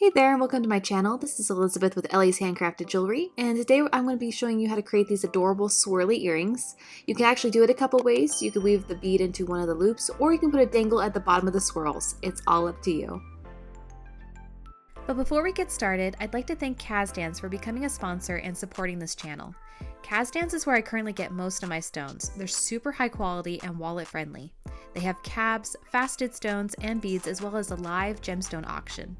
Hey there and welcome to my channel. This is Elizabeth with Ellie's Handcrafted Jewelry, and today I'm going to be showing you how to create these adorable swirly earrings. You can actually do it a couple ways. You can weave the bead into one of the loops, or you can put a dangle at the bottom of the swirls. It's all up to you. But before we get started, I'd like to thank Cascading for becoming a sponsor and supporting this channel. Cascading is where I currently get most of my stones. They're super high quality and wallet friendly. They have cabs, faceted stones, and beads, as well as a live gemstone auction.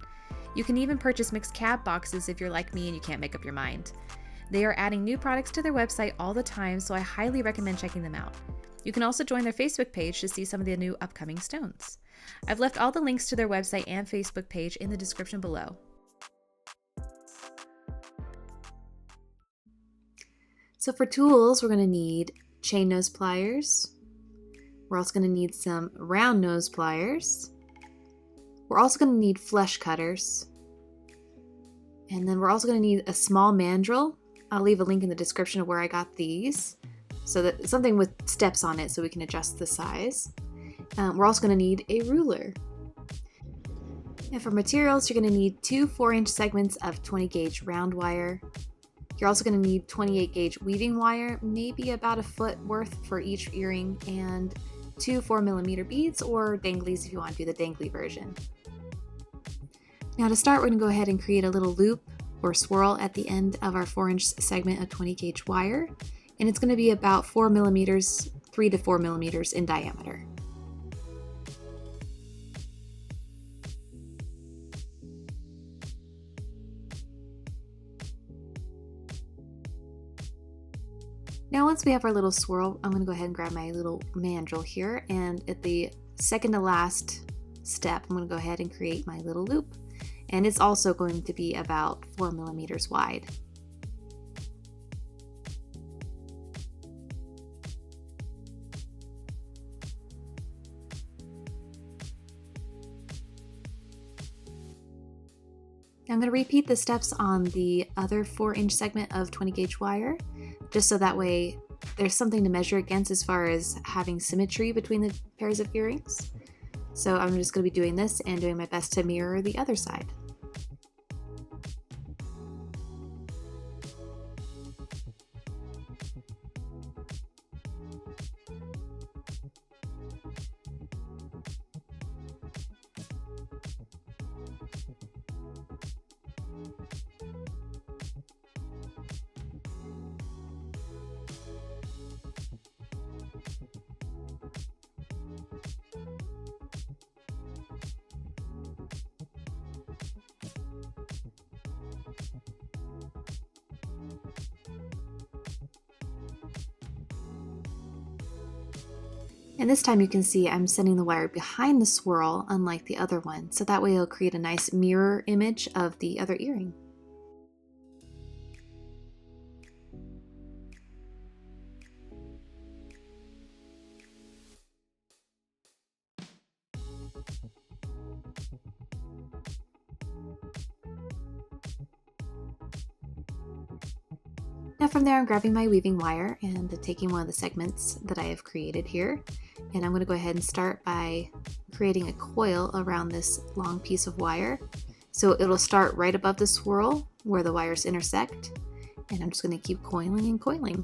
You can even purchase mixed cab boxes if you're like me and you can't make up your mind. They are adding new products to their website all the time, so I highly recommend checking them out. You can also join their Facebook page to see some of the new upcoming stones. I've left all the links to their website and Facebook page in the description below. So for tools, we're going to need chain nose pliers. We're also going to need some round nose pliers. We're also going to need flesh cutters. And then we're also going to need a small mandrel. I'll leave a link in the description of where I got these. So that something with steps on it so we can adjust the size. We're also going to need a ruler. And for materials, you're going to need two 4-inch segments of 20 gauge round wire. You're also going to need 28 gauge weaving wire, maybe about a foot worth for each earring, and two 4mm beads or danglies if you want to do the dangly version. Now to start, we're going to go ahead and create a little loop or swirl at the end of our 4-inch segment of 20 gauge wire, and it's going to be about 4mm, 3 to 4mm in diameter. Now once we have our little swirl, I'm going to go ahead and grab my little mandrel here, and at the second to last step, I'm going to go ahead and create my little loop. And it's also going to be about 4mm wide. I'm going to repeat the steps on the other 4-inch segment of 20 gauge wire, just so that way there's something to measure against as far as having symmetry between the pairs of earrings. So I'm just going to be doing this and doing my best to mirror the other side. And this time you can see I'm sending the wire behind the swirl, unlike the other one, so that way it'll create a nice mirror image of the other earring. Now from there, I'm grabbing my weaving wire and taking one of the segments that I have created here. And I'm going to go ahead and start by creating a coil around this long piece of wire. So it'll start right above the swirl where the wires intersect. And I'm just going to keep coiling and coiling.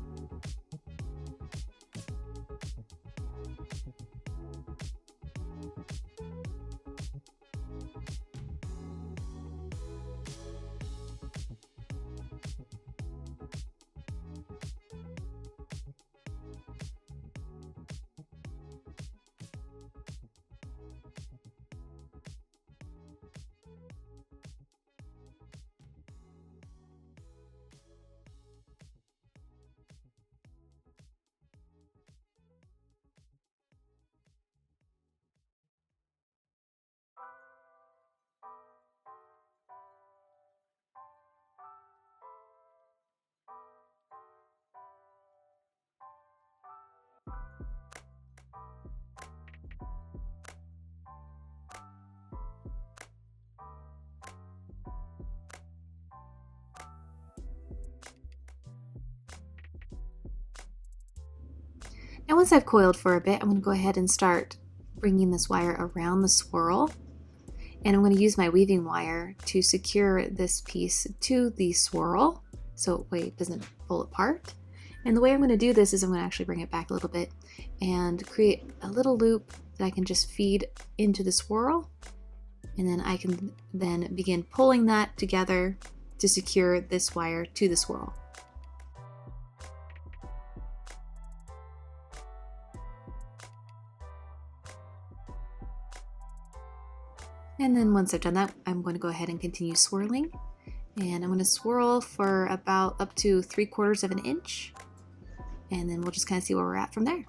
Now once I've coiled for a bit, I'm going to go ahead and start bringing this wire around the swirl. And I'm going to use my weaving wire to secure this piece to the swirl so it doesn't pull apart. And the way I'm going to do this is I'm going to actually bring it back a little bit and create a little loop that I can just feed into the swirl. And then I can then begin pulling that together to secure this wire to the swirl. And then once I've done that, I'm going to go ahead and continue swirling. And I'm going to swirl for about up to 3/4 of an inch. And then we'll just kind of see where we're at from there.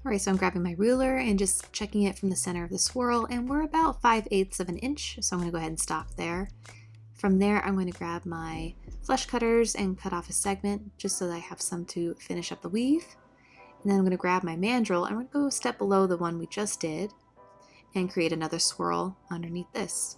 Alright, so I'm grabbing my ruler and just checking it from the center of the swirl, and we're about 5/8 of an inch, so I'm going to go ahead and stop there. From there, I'm going to grab my flesh cutters and cut off a segment just so that I have some to finish up the weave. And then I'm going to grab my mandrel, and I'm going to go a step below the one we just did and create another swirl underneath this.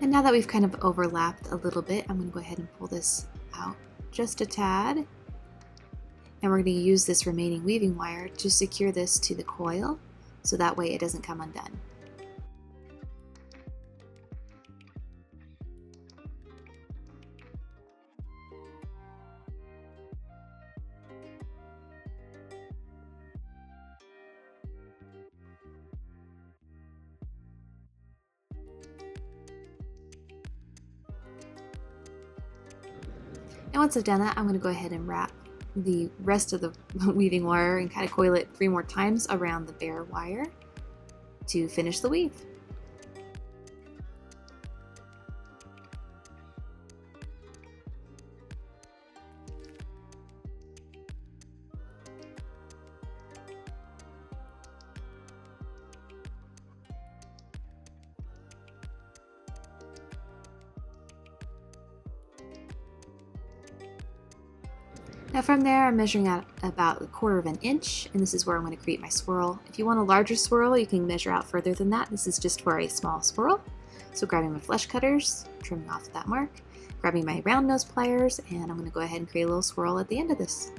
And now that we've kind of overlapped a little bit, I'm going to go ahead and pull this out just a tad. And we're going to use this remaining weaving wire to secure this to the coil, so that way it doesn't come undone. And once I've done that, I'm going to go ahead and wrap the rest of the weaving wire and kind of coil it 3 more times around the bare wire to finish the weave. Now from there, I'm measuring out about 1/4 of an inch, and this is where I'm going to create my swirl. If you want a larger swirl, you can measure out further than that. This is just for a small swirl. So grabbing my flesh cutters, trimming off that mark, grabbing my round nose pliers, and I'm going to go ahead and create a little swirl at the end of this.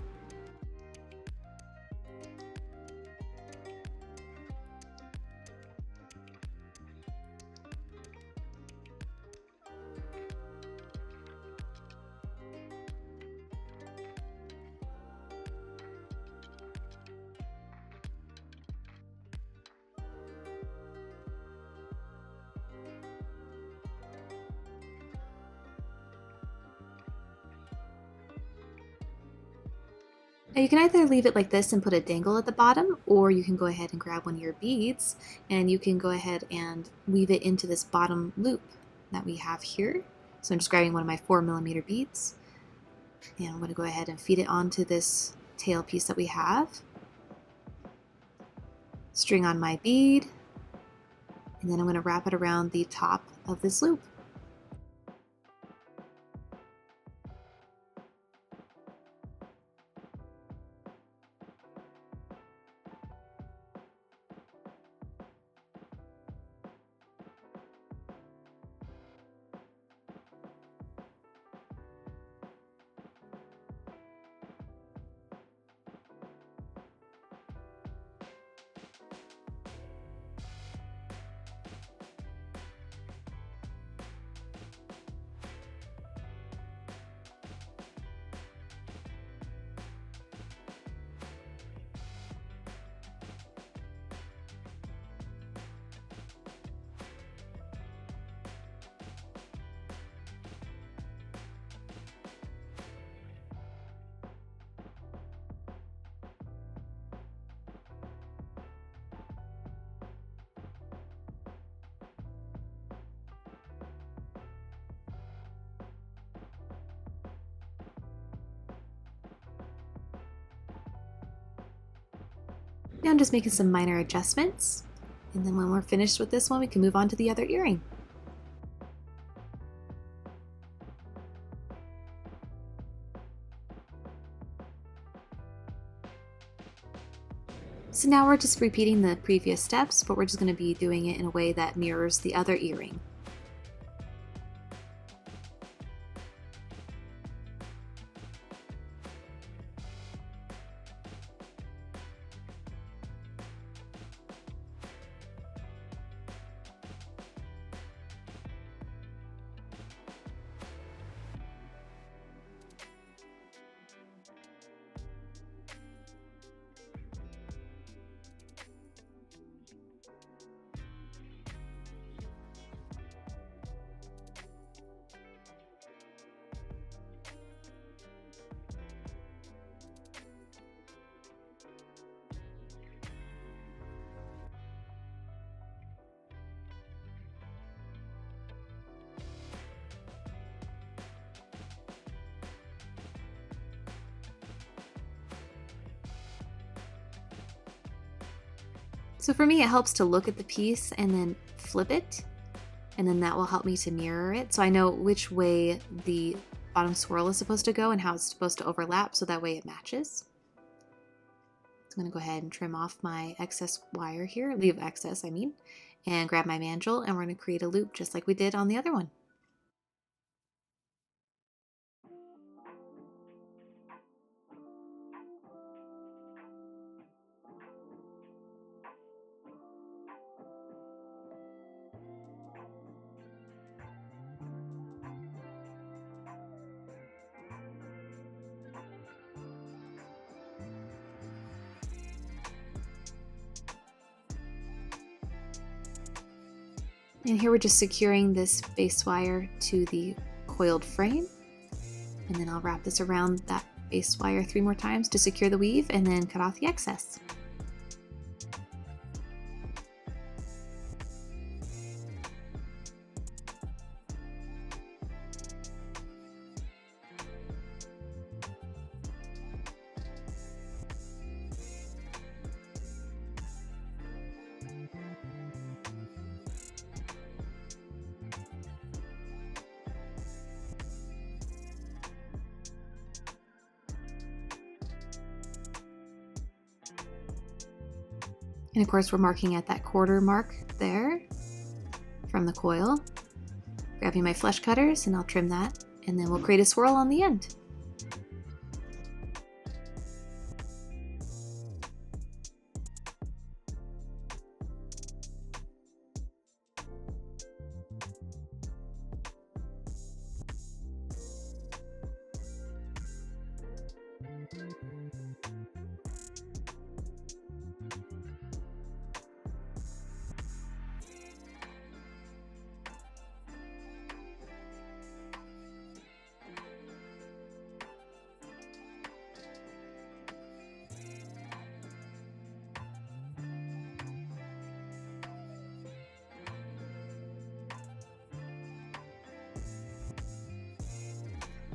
Now you can either leave it like this and put a dangle at the bottom, or you can go ahead and grab one of your beads and you can go ahead and weave it into this bottom loop that we have here. So I'm just grabbing one of my 4mm beads, and I'm going to go ahead and feed it onto this tail piece that we have. String on my bead, and then I'm going to wrap it around the top of this loop. Now I'm just making some minor adjustments, and then when we're finished with this one, we can move on to the other earring. So now we're just repeating the previous steps, but we're just going to be doing it in a way that mirrors the other earring. So for me, it helps to look at the piece and then flip it, and then that will help me to mirror it. So I know which way the bottom swirl is supposed to go and how it's supposed to overlap, so that way it matches. So I'm gonna go ahead and trim off my excess wire here, leave excess, I mean, and grab my mandrel, and we're gonna create a loop just like we did on the other one. And here we're just securing this base wire to the coiled frame. And then I'll wrap this around that base wire 3 more times to secure the weave and then cut off the excess. And of course, we're marking at that quarter mark there from the coil. Grabbing my flesh cutters, and I'll trim that, and then we'll create a swirl on the end.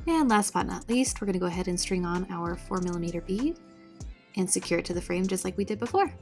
And last but not least, we're going to go ahead and string on our 4mm bead and secure it to the frame just like we did before.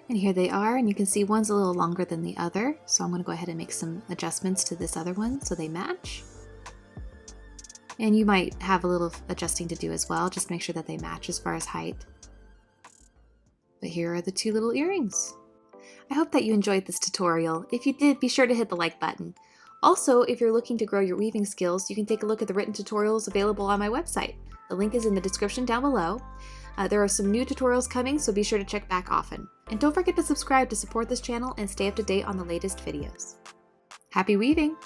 And here they are, and you can see one's a little longer than the other, so I'm going to go ahead and make some adjustments to this other one so they match. And you might have a little adjusting to do as well. Just make sure that they match as far as height. But here are the 2 little earrings. I hope that you enjoyed this tutorial. If you did, be sure to hit the like button. Also, if you're looking to grow your weaving skills, you can take a look at the written tutorials available on my website. The link is in the description down below. There are some new tutorials coming, so be sure to check back often. And don't forget to subscribe to support this channel and stay up to date on the latest videos. Happy weaving!